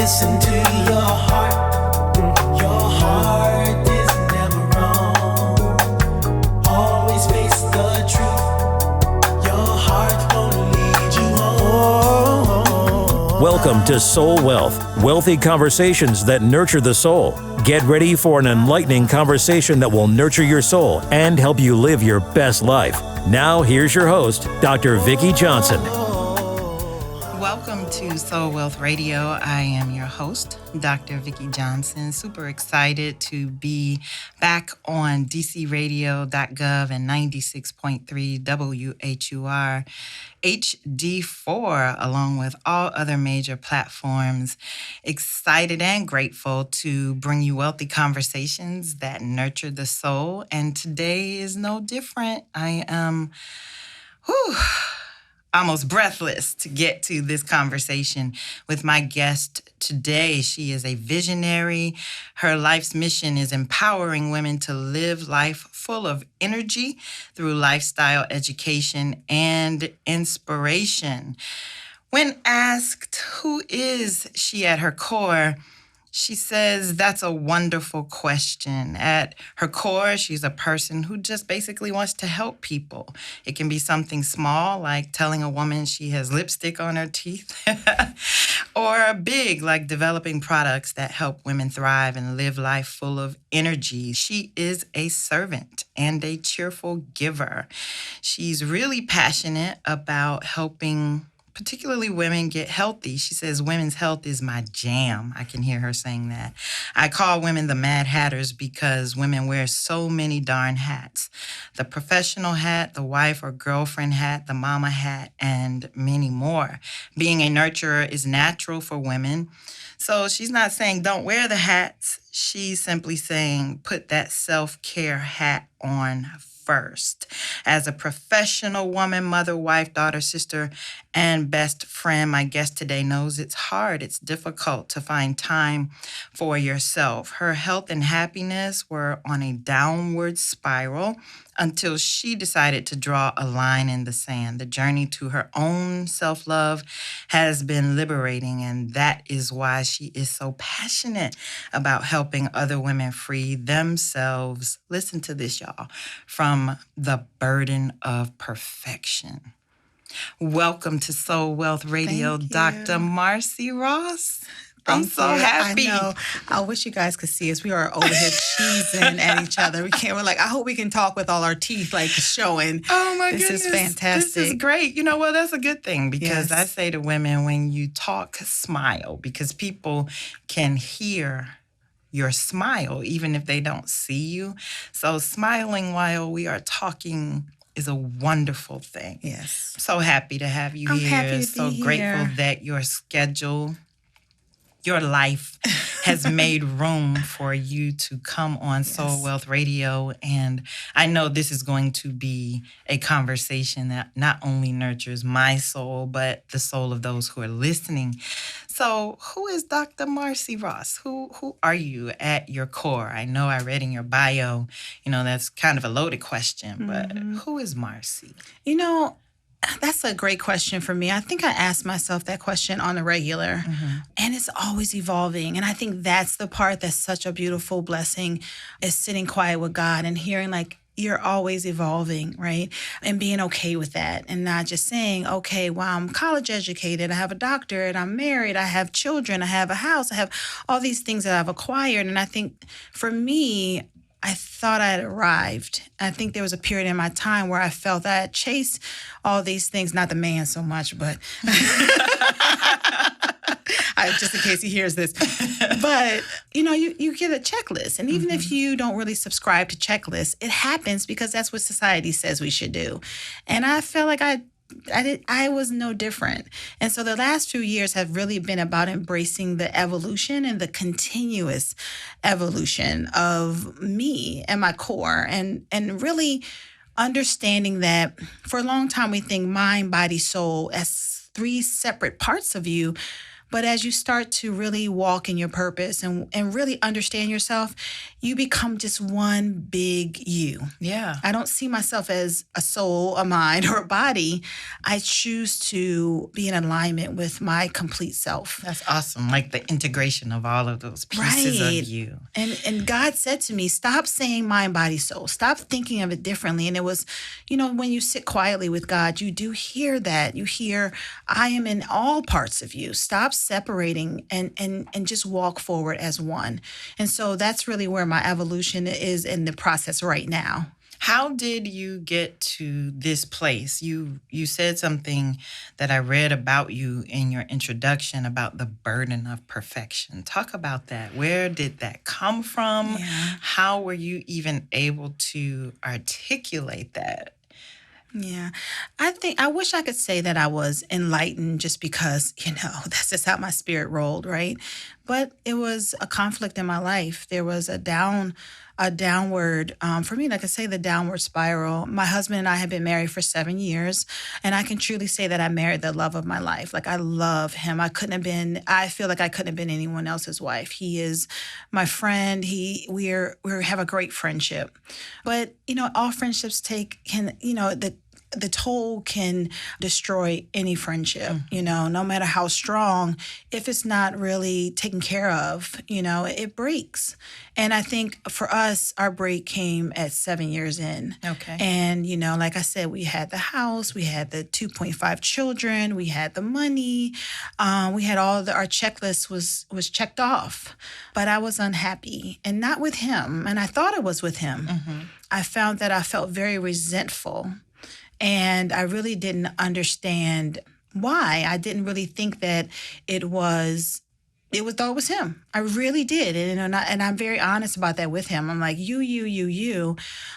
Listen to your heart. Your heart is never wrong. Always face the truth. Your heart won't lead you home. Welcome to Soul Wealth, wealthy conversations that nurture the soul. Get ready for an enlightening conversation that will nurture your soul and help you live your best life. Now, here's your host, Dr. Vikki Johnson. Welcome to Soul Wealth Radio. I am your host, Dr. Vikki Johnson. Super excited to be back on dcradio.gov and 96.3 WHUR HD4, along with all other major platforms. Excited and grateful to bring you wealthy conversations that nurture the soul. And today is no different. I am almost breathless to get to this conversation with my guest today. She is a visionary. Her life's mission is empowering women to live life full of energy through lifestyle education and inspiration. When asked who is she at her core, she says that's a wonderful question. At her core, she's a person who just basically wants to help people. It can be something small, like telling a woman she has lipstick on her teeth, or big, like developing products that help women thrive and live life full of energy. She is a servant and a cheerful giver. She's really passionate about helping particularly women get healthy. She says, women's health is my jam. I can hear her saying that. I call women the Mad Hatters because women wear so many darn hats. The professional hat, the wife or girlfriend hat, the mama hat, and many more. Being a nurturer is natural for women. So she's not saying don't wear the hats. She's simply saying put that self-care hat on first. As a professional woman, mother, wife, daughter, sister, and best friend, my guest today knows it's hard, it's difficult to find time for yourself. Her health and happiness were on a downward spiral until she decided to draw a line in the sand. The journey to her own self-love has been liberating, and that is why she is so passionate about helping other women free themselves. Listen to this, y'all, from the burden of perfection. Welcome to Soul Wealth Radio, Dr. Marsie Ross. I'm so happy. I know. I wish you guys could see us. We are over here cheesing at each other. We can't. We're like, I hope we can talk with all our teeth like showing. Oh my goodness. This is fantastic. This is great. You know, well, that's a good thing because Yes. I say to women, when you talk, smile because people can hear your smile even if they don't see you. So smiling while we are talking is a wonderful thing. Yes. So happy to have you I'm here. happy to be So here. grateful that your schedule, your life has made room for you to come on Soul Wealth Radio. And I know this is going to be a conversation that not only nurtures my soul, but the soul of those who are listening. So who is Dr. Marsie Ross? Who are you at your core? I know I read in your bio, that's kind of a loaded question, but who is Marsie? You know, that's a great question for me. I think I ask myself that question on a regular, and it's always evolving. And I think that's the part that's such a beautiful blessing, is sitting quiet with God and hearing like, you're always evolving, right? And being okay with that and not just saying, okay, well, I'm college educated, I have a doctorate, I'm married, I have children, I have a house, I have all these things that I've acquired. And I think for me, I thought I had arrived. I think there was a period in my time where I felt that I had chased all these things, not the man so much, but just in case he hears this. But, you get a checklist. And even if you don't really subscribe to checklists, it happens because that's what society says we should do. And I felt like I was no different. And so the last few years have really been about embracing the evolution and the continuous evolution of me and my core and really understanding that for a long time we think mind, body, soul as three separate parts of you. But as you start to really walk in your purpose and really understand yourself, you become just one big you. Yeah. I don't see myself as a soul, a mind, or a body. I choose to be in alignment with my complete self. That's awesome. Like the integration of all of those pieces of you. And God said to me, stop saying mind, body, soul. Stop thinking of it differently. And it was, when you sit quietly with God, you do hear that. You hear, I am in all parts of you. Stop separating and just walk forward as one. And so that's really where my evolution is in the process right now. How did you get to this place? You said something that I read about you in your introduction about the burden of perfection. Talk about that. Where did that come from? Yeah. How were you even able to articulate that? Yeah, I wish I could say that I was enlightened just because, that's just how my spirit rolled, right? But it was a conflict in my life. There was a downward, for me, like I say, the downward spiral. My husband and I have been married for 7 years, and I can truly say that I married the love of my life. Like, I love him. I feel like I couldn't have been anyone else's wife. He is my friend. We have a great friendship. But, all friendships the toll can destroy any friendship, no matter how strong. If it's not really taken care of, it breaks. And I think for us, our break came at 7 years in. Okay. And, like I said, we had the house, we had the 2.5 children, we had the money, we had our checklist was checked off. But I was unhappy, and not with him. And I thought it was with him. Mm-hmm. I found that I felt very resentful. And I really didn't understand why. I didn't really think that it was him. I really did. And I'm very honest about that with him. I'm like, you,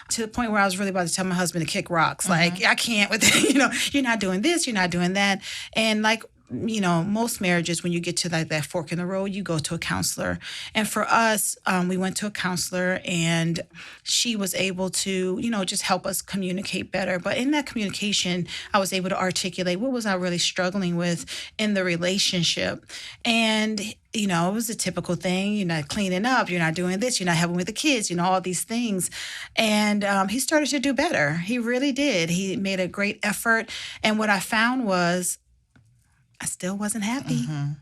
to the point where I was really about to tell my husband to kick rocks. Mm-hmm. Like, I can't with it. You're not doing this, you're not doing that. And like, most marriages, when you get to that fork in the road, you go to a counselor. And for us, we went to a counselor, and she was able to, just help us communicate better. But in that communication, I was able to articulate what was I really struggling with in the relationship. And it was a typical thing. You're not cleaning up. You're not doing this. You're not helping with the kids. All these things. And he started to do better. He really did. He made a great effort. And what I found was, I still wasn't happy. Mm-hmm.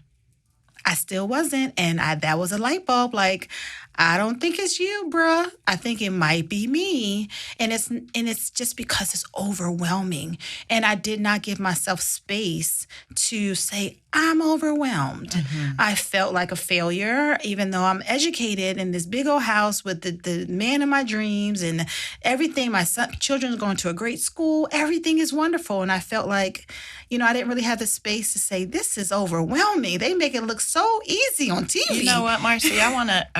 I still wasn't. And that was a light bulb. Like, I don't think it's you, bruh. I think it might be me. And it's just because it's overwhelming. And I did not give myself space to say, I'm overwhelmed. Mm-hmm. I felt like a failure, even though I'm educated in this big old house with the man of my dreams and everything. My children's going to a great school. Everything is wonderful. And I felt like, I didn't really have the space to say, this is overwhelming. They make it look so easy on TV. You know what, Marsie? I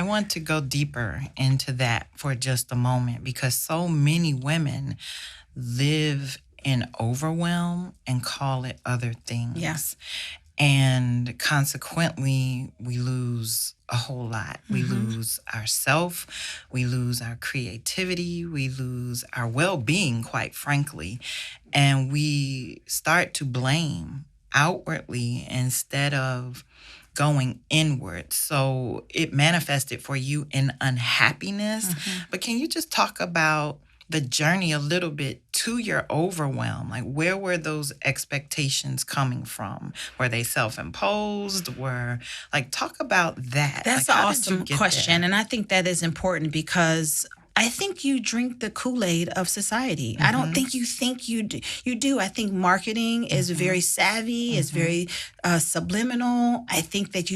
want to go deeper into that for just a moment, because so many women live in overwhelm and call it other things. Yes. And consequently, we lose a whole lot. Mm-hmm. We lose ourself, we lose our creativity, we lose our well-being, quite frankly. And we start to blame outwardly instead of going inward. So it manifested for you in unhappiness. Mm-hmm. But can you just talk about the journey a little bit to your overwhelm? Like, where were those expectations coming from? Were they self-imposed? Talk about that. That's an awesome question. And I think that is important because I think you drink the Kool-Aid of society. Mm-hmm. I don't think you do. I think marketing is very savvy, is very subliminal. I think that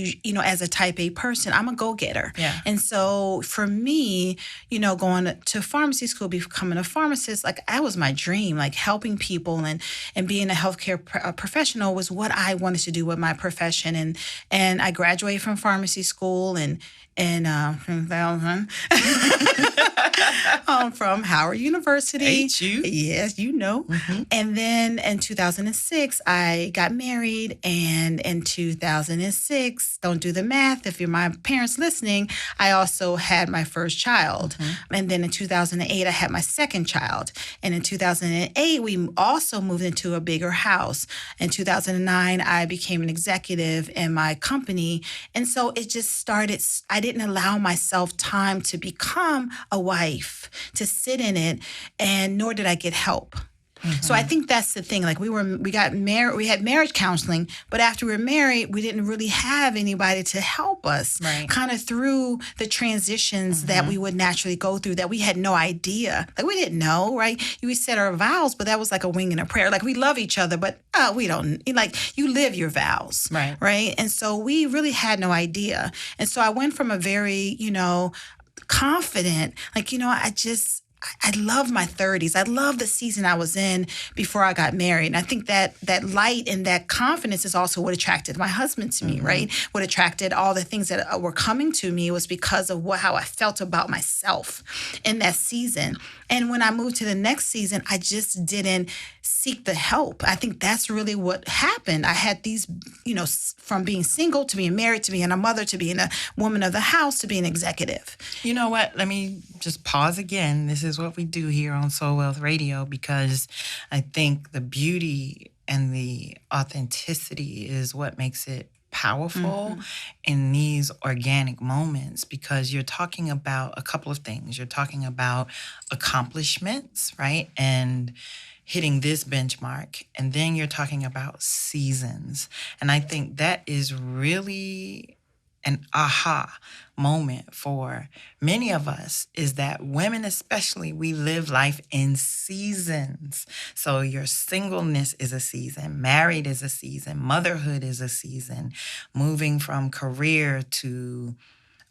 as a type A person, I'm a go-getter. Yeah. And so for me, going to pharmacy school, becoming a pharmacist, like, that was my dream. Like, helping people and being a healthcare professional was what I wanted to do with my profession. And I graduated from pharmacy school in 2000. from Howard University. HU. Yes, you know. And then in 2006, I got married. And in 2006, don't do the math if you're my parents listening, I also had my first child. And then in 2008, I had my second child. And in 2008, we also moved into a bigger house. In 2009, I became an executive in my company. And so it just started, I didn't allow myself time to become a wife, to sit in it, and nor did I get help. So I think that's the thing. Like we got married, we had marriage counseling, but after we were married, we didn't really have anybody to help us kind of through the transitions that we would naturally go through that we had no idea. Like we didn't know, right? We said our vows, but that was like a wing and a prayer. Like we love each other, but we don't, like you live your vows, right? And so we really had no idea. And so I went from a very, confident, like, I love my 30s. I love the season I was in before I got married. And I think that light and that confidence is also what attracted my husband to me, right? What attracted all the things that were coming to me was because of how I felt about myself in that season. And when I moved to the next season, I just didn't seek the help. I think that's really what happened. I had these, from being single to being married to being a mother to being a woman of the house to being an executive. You know what? Let me just pause again. This is what we do here on Soul Wealth Radio, because I think the beauty and the authenticity is what makes it powerful in these organic moments, because you're talking about a couple of things. You're talking about accomplishments, right? And hitting this benchmark. And then you're talking about seasons. And I think that is really an aha moment for many of us, is that women especially, we live life in seasons. So your singleness is a season, married is a season, motherhood is a season, moving from career to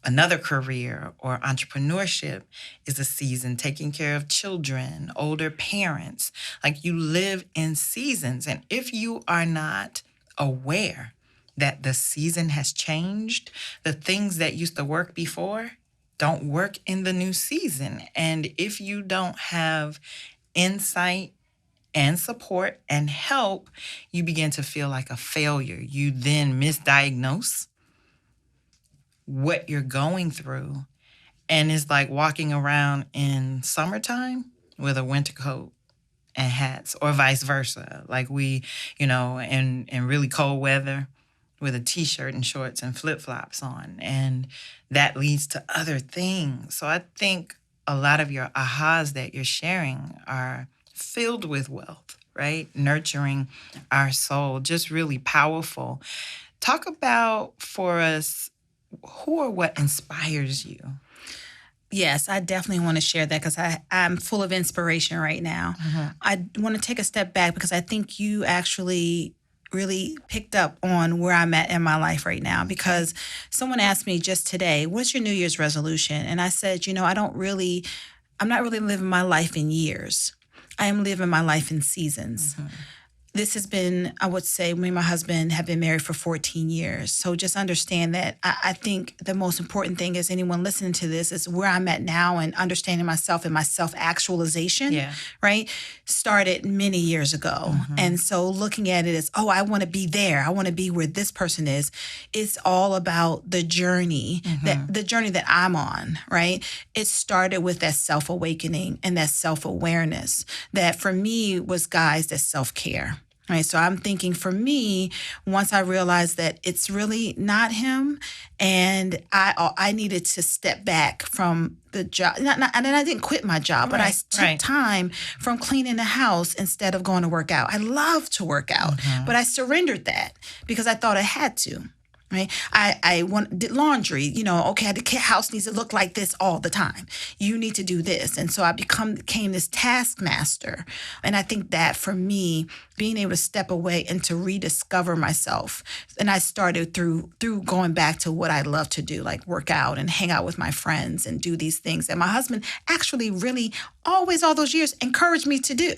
another career or entrepreneurship is a season, taking care of children, older parents. Like you live in seasons. And if you are not aware that the season has changed, the things that used to work before don't work in the new season. And if you don't have insight and support and help, you begin to feel like a failure. You then misdiagnose what you're going through. And it's like walking around in summertime with a winter coat and hats, or vice versa. Like we, in really cold weather, with a t-shirt and shorts and flip-flops on. And that leads to other things. So I think a lot of your ahas that you're sharing are filled with wealth, right? Nurturing our soul, just really powerful. Talk about for us, who or what inspires you? Yes, I definitely want to share that because I'm full of inspiration right now. I want to take a step back because I think you actually really picked up on where I'm at in my life right now, because someone asked me just today, what's your New Year's resolution? And I said, I'm not really living my life in years. I am living my life in seasons. This has been, I would say, me and my husband have been married for 14 years. So just understand that I think the most important thing is anyone listening to this is where I'm at now, and understanding myself and my self-actualization, right, started many years ago. And so looking at it as, I want to be there. I want to be where this person is. It's all about the journey, the journey that I'm on, right? It started with that self-awakening and that self-awareness that for me was, guys, that self-care. Right, so I'm thinking for me, once I realized that it's really not him, and I needed to step back from the job. And I didn't quit my job, but I took time from cleaning the house instead of going to work out. I love to work out, but I surrendered that because I thought I had to. Right, I did laundry. The house needs to look like this all the time. You need to do this, and so I became this taskmaster. And I think that for me being able to step away and to rediscover myself. And I started through going back to what I love to do, like work out and hang out with my friends and do these things. And my husband actually really always all those years encouraged me to do.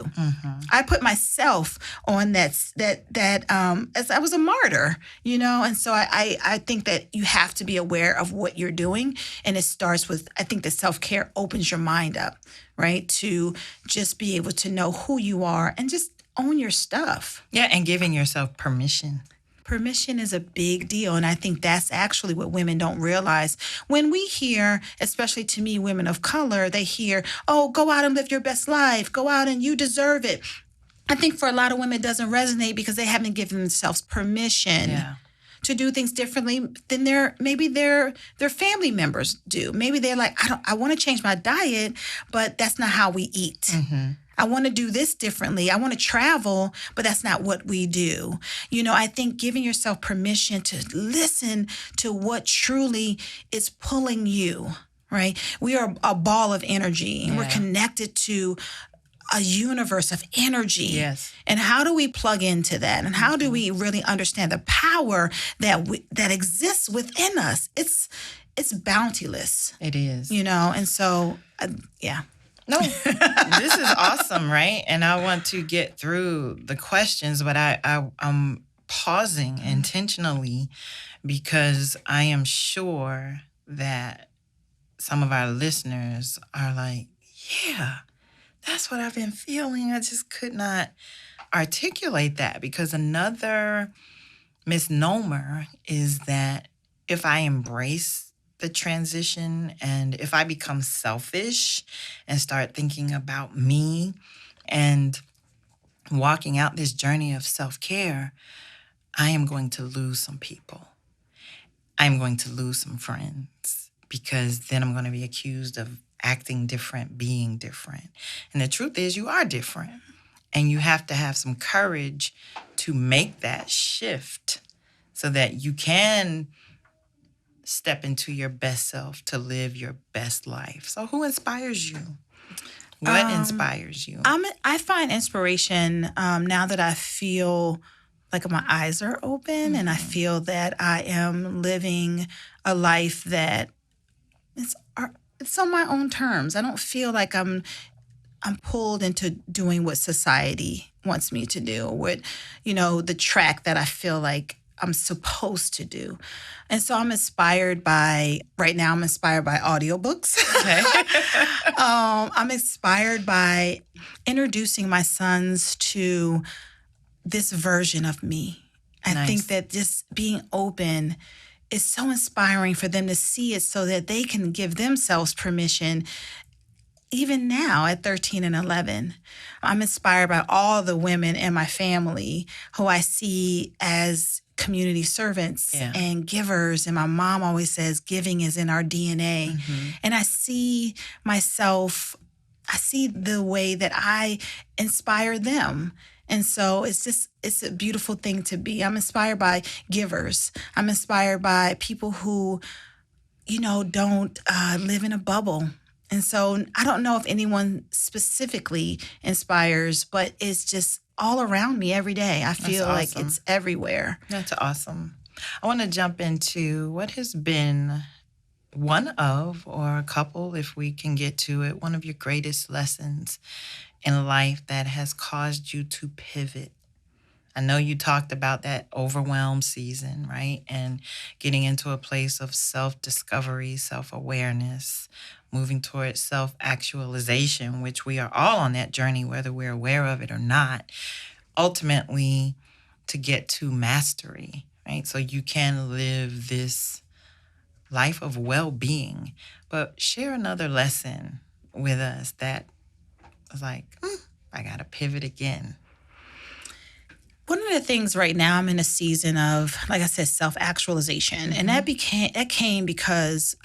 I put myself on as I was a martyr, and so I think that you have to be aware of what you're doing. And it starts with, I think that self-care opens your mind up, right? To just be able to know who you are and just own your stuff. Yeah, and giving yourself permission. Permission is a big deal. And I think that's actually what women don't realize. When we hear, especially to me, women of color, they hear, oh, go out and live your best life. Go out and you deserve it. I think for a lot of women, it doesn't resonate because they haven't given themselves permission to do things differently than their family members do. Maybe they're like, I want to change my diet, but that's not how we eat. I want to do this differently. I want to travel, but that's not what we do. I think giving yourself permission to listen to what truly is pulling you, right? We are a ball of energy, and we're connected to a universe of energy. Yes. And how do we plug into that? And how do we really understand the power that exists within us? It's bounteous. It is. And so, No, this is awesome, right? And I want to get through the questions, but I'm pausing intentionally because I am sure that some of our listeners are like, yeah, that's what I've been feeling. I just could not articulate that, because another misnomer is that if I embrace the transition and if I become selfish and start thinking about me and walking out this journey of self-care, I am going to lose some people. I'm going to lose some friends, because then I'm going to be accused of acting different, being different. And the truth is, you are different. And you have to have some courage to make that shift so that you can step into your best self to live your best life. So who inspires you? What inspires you? I find inspiration now that I feel like my eyes are open and I feel that I am living a life that it's on my own terms. I don't feel like I'm pulled into doing what society wants me to do, what, the track that I feel like I'm supposed to do. And so right now I'm inspired by audiobooks. Okay. I'm inspired by introducing my sons to this version of me. I think that just being open is so inspiring for them to see it so that they can give themselves permission. Even now at 13 and 11, I'm inspired by all the women in my family who I see as community servants and givers. And my mom always says giving is in our DNA. And I see myself, I see the way that I inspire them. And so it's a beautiful thing to be. I'm inspired by givers. I'm inspired by people who, don't live in a bubble. And so I don't know if anyone specifically inspires, but it's just all around me every day. I feel like it's everywhere. That's awesome. I want to jump into what has been one of, or a couple, if we can get to it, one of your greatest lessons in life that has caused you to pivot. I know you talked about that overwhelmed season, right? And getting into a place of self-discovery, self-awareness, moving towards self-actualization, which we are all on that journey, whether we're aware of it or not, ultimately to get to mastery, right? So you can live this life of well-being. But share another lesson with us that was like, I got to pivot again. One of the things right now, I'm in a season of, like I said, self-actualization. And that came because,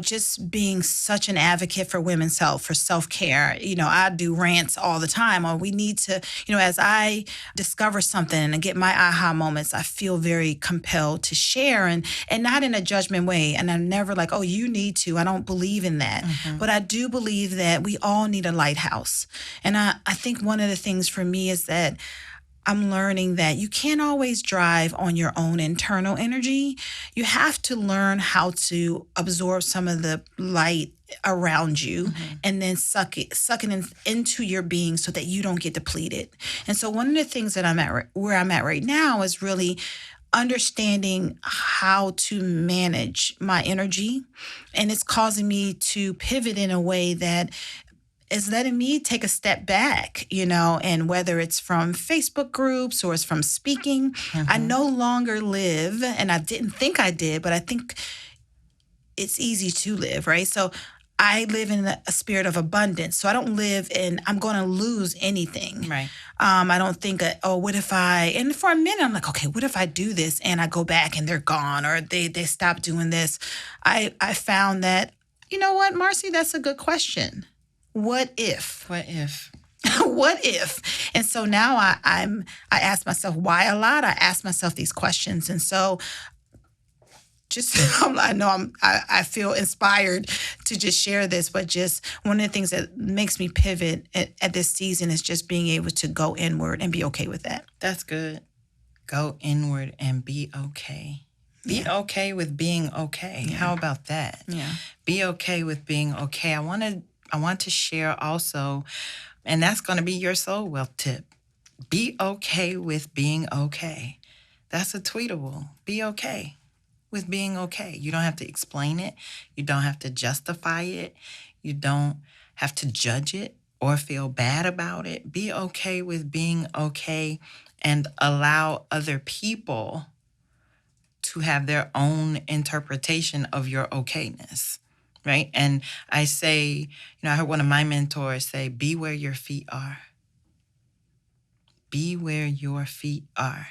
just being such an advocate for women's health, for self-care, I do rants all the time, or we need to, as I discover something and get my aha moments, I feel very compelled to share, and not in a judgment way. And I'm never like, oh, you need to. I don't believe in that. But I do believe that we all need a lighthouse. And I think one of the things for me is that I'm learning that you can't always drive on your own internal energy. You have to learn how to absorb some of the light around you and then suck it into your being so that you don't get depleted. And so one of the things that where I'm at right now is really understanding how to manage my energy. And it's causing me to pivot in a way that is letting me take a step back, and whether it's from Facebook groups or it's from speaking, I no longer live, and I didn't think I did, but I think it's easy to live, right? So I live in a spirit of abundance. So I don't live in, I'm going to lose anything. Right. I don't think, what if and for a minute, I'm like, okay, what if I do this and I go back and they're gone or they stop doing this? I found that, you know what, Marsie, that's a good question. What if? What if? What if? And so now I ask myself why a lot. I ask myself these questions. And so I feel inspired to just share this, but just one of the things that makes me pivot at this season is just being able to go inward and be okay with that. That's good. Go inward and be okay. Be okay with being okay. Yeah. How about that? Yeah. Be okay with being okay. I want to share also, and that's going to be your soul wealth tip. Be okay with being okay. That's a tweetable. Be okay with being okay. You don't have to explain it. You don't have to justify it. You don't have to judge it or feel bad about it. Be okay with being okay and allow other people to have their own interpretation of your okayness, right? And I say, I heard one of my mentors say, be where your feet are. Be where your feet are.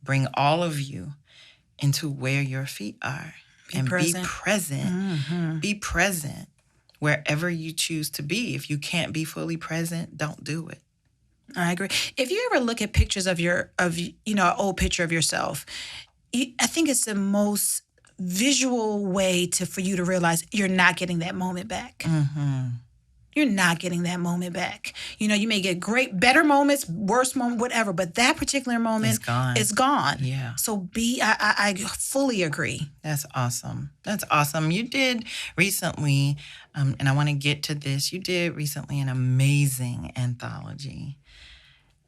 Bring all of you into where your feet are. Be present. Mm-hmm. Be present wherever you choose to be. If you can't be fully present, don't do it. I agree. If you ever look at pictures of an old picture of yourself, I think it's the most visual way for you to realize you're not getting that moment back. Mm-hmm. You're not getting that moment back. You may get better moments, worse moment, whatever, but that particular moment is gone. Yeah. So I fully agree. That's awesome. That's awesome. You did recently, and I want to get to this, you did recently an amazing anthology.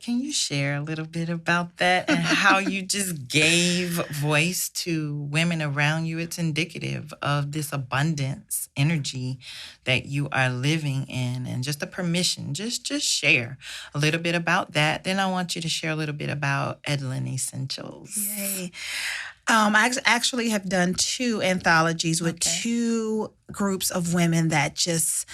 Can you share a little bit about that and how you just gave voice to women around you? It's indicative of this abundance energy that you are living in, and just a permission. Just share a little bit about that. Then I want you to share a little bit about Edlin Essentials. Yay. I actually have done 2 anthologies with 2 groups of women that just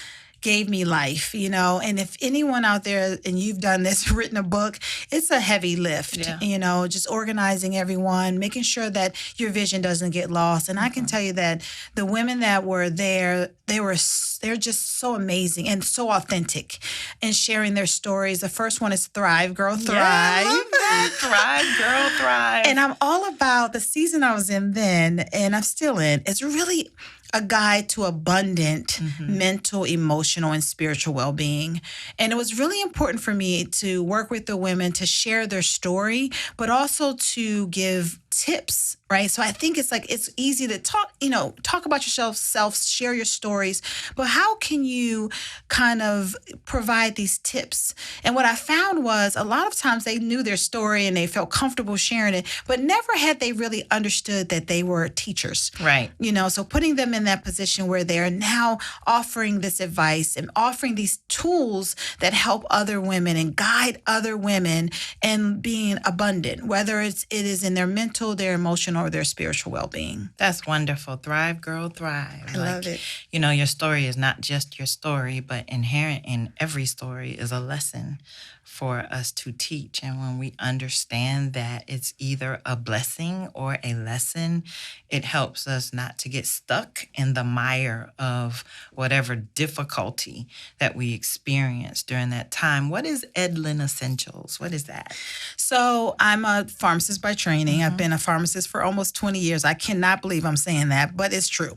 gave me life, and if anyone out there and you've done this, written a book, it's a heavy lift, just organizing everyone, making sure that your vision doesn't get lost. And I can tell you that the women that were there, they're just so amazing and so authentic in sharing their stories. The first one is Thrive, Girl, Thrive. Yeah, I love that. Thrive, Girl, Thrive. And I'm all about the season I was in then, and I'm still in. It's really a guide to abundant mental, emotional, and spiritual well-being. And it was really important for me to work with the women to share their story, but also to give tips, right? So I think it's easy to talk about yourself, share your stories, but how can you kind of provide these tips? And what I found was a lot of times they knew their story and they felt comfortable sharing it, but never had they really understood that they were teachers. Right. So putting them in that position where they are now offering this advice and offering these tools that help other women and guide other women in being abundant, whether it is in their mental, their emotional, or their spiritual well-being. That's wonderful. Thrive, girl, thrive. I love it. Your story is not just your story, but inherent in every story is a lesson for us to teach. And when we understand that it's either a blessing or a lesson, it helps us not to get stuck in the mire of whatever difficulty that we experience during that time. What is Edlin Essentials? What is that? So I'm a pharmacist by training. I've been a pharmacist for almost 20 years. I cannot believe I'm saying that, but it's true.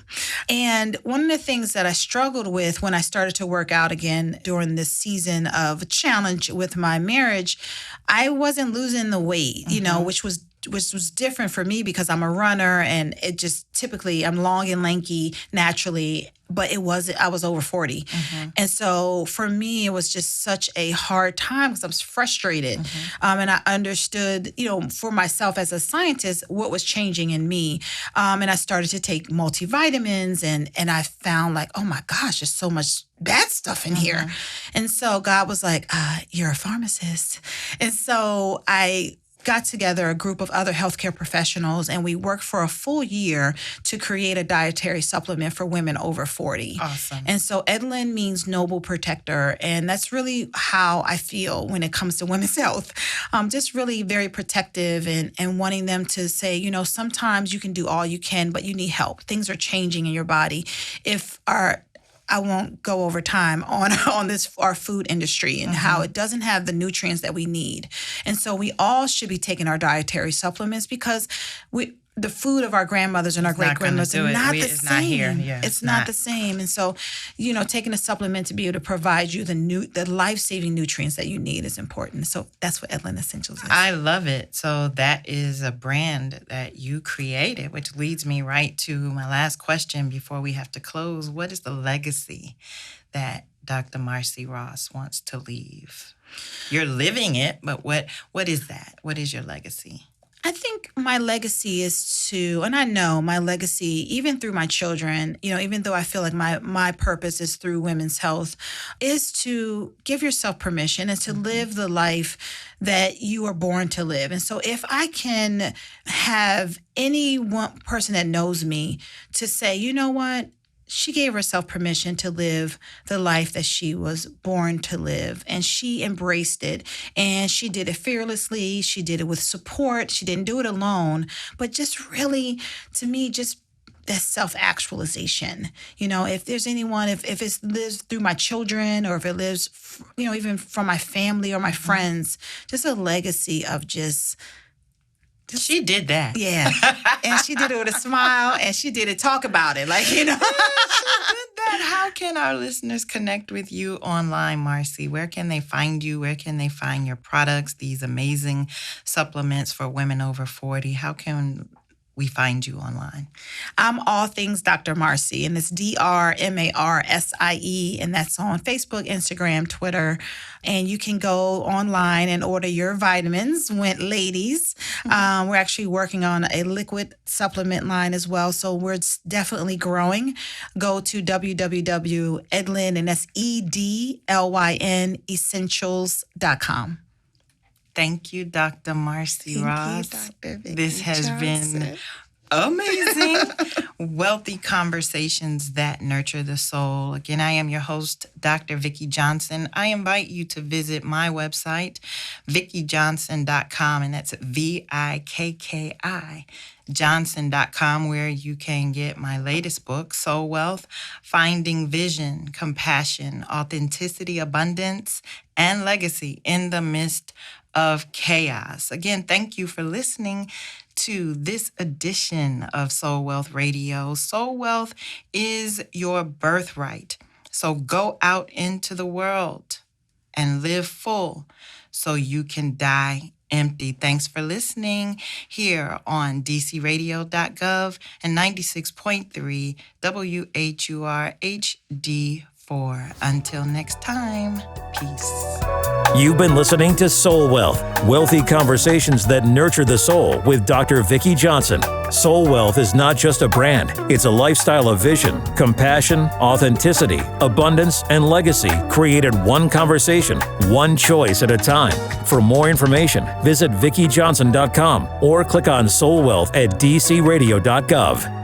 And one of the things that I struggled with when I started to work out again during this season of challenge with my marriage, I wasn't losing the weight, which was different for me because I'm a runner and it just typically I'm long and lanky naturally, but I was over 40. And so for me, it was just such a hard time because I was frustrated. And I understood, for myself as a scientist, what was changing in me. And I started to take multivitamins and I found like, oh my gosh, there's so much bad stuff in here. And so God was like, you're a pharmacist. And so I got together a group of other healthcare professionals and we worked for a full year to create a dietary supplement for women over 40. Awesome. And so Edlin means noble protector. And that's really how I feel when it comes to women's health. Just really very protective and wanting them to say, sometimes you can do all you can, but you need help. Things are changing in your body. I won't go over time on our food industry and how it doesn't have the nutrients that we need. And so we all should be taking our dietary supplements because the food of our grandmothers and our great-grandmothers is not the same. Not here. Yeah, it's not the same. And so, taking a supplement to be able to provide you the life-saving nutrients that you need is important. So that's what Edlin Essentials is. I love it. So that is a brand that you created, which leads me right to my last question before we have to close. What is the legacy that Dr. Marsie Ross wants to leave? You're living it, but what is that? What is your legacy? I think my legacy is and I know my legacy, even through my children, even though I feel like my purpose is through women's health, is to give yourself permission and to live the life that you are born to live. And so if I can have any one person that knows me to say, you know what? She gave herself permission to live the life that she was born to live, and she embraced it, and she did it fearlessly. She did it with support. She didn't do it alone, but just really, to me, just that self-actualization. If there's anyone, if it lives through my children or if it lives, even from my family or my friends, just a legacy of just... She did that. Yeah. And she did it with a smile and she did it talk about it. Like, She did that. How can our listeners connect with you online, Marsie? Where can they find you? Where can they find your products, these amazing supplements for women over 40? How can we find you online? I'm all things Dr. Marsie, and it's DrMarsie, and that's on Facebook, Instagram, Twitter. And you can go online and order your vitamins, ladies. We're actually working on a liquid supplement line as well, so we're definitely growing. Go to www.edlin, and that's EDLYN, essentials.com. Thank you, Dr. Marsie Ross. Dr. Vikki This has Johnson. been amazing. Wealthy conversations that nurture the soul. Again, I am your host, Dr. Vikki Johnson. I invite you to visit my website, VikkiJohnson.com, and that's VIKKI. Johnson.com, where you can get my latest book, Soul Wealth, Finding Vision, Compassion, Authenticity, Abundance, and Legacy in the Midst of Chaos. Again, thank you for listening to this edition of Soul Wealth Radio. Soul Wealth is your birthright. So go out into the world and live full so you can die empty. Thanks for listening here on dcradio.gov and 96.3 WHUR HD4. Until next time, peace. You've been listening to Soul Wealth, wealthy conversations that nurture the soul with Dr. Vikki Johnson. Soul Wealth is not just a brand, it's a lifestyle of vision, compassion, authenticity, abundance, and legacy created one conversation, one choice at a time. For more information, visit VikkiJohnson.com or click on Soul Wealth at dcradio.gov.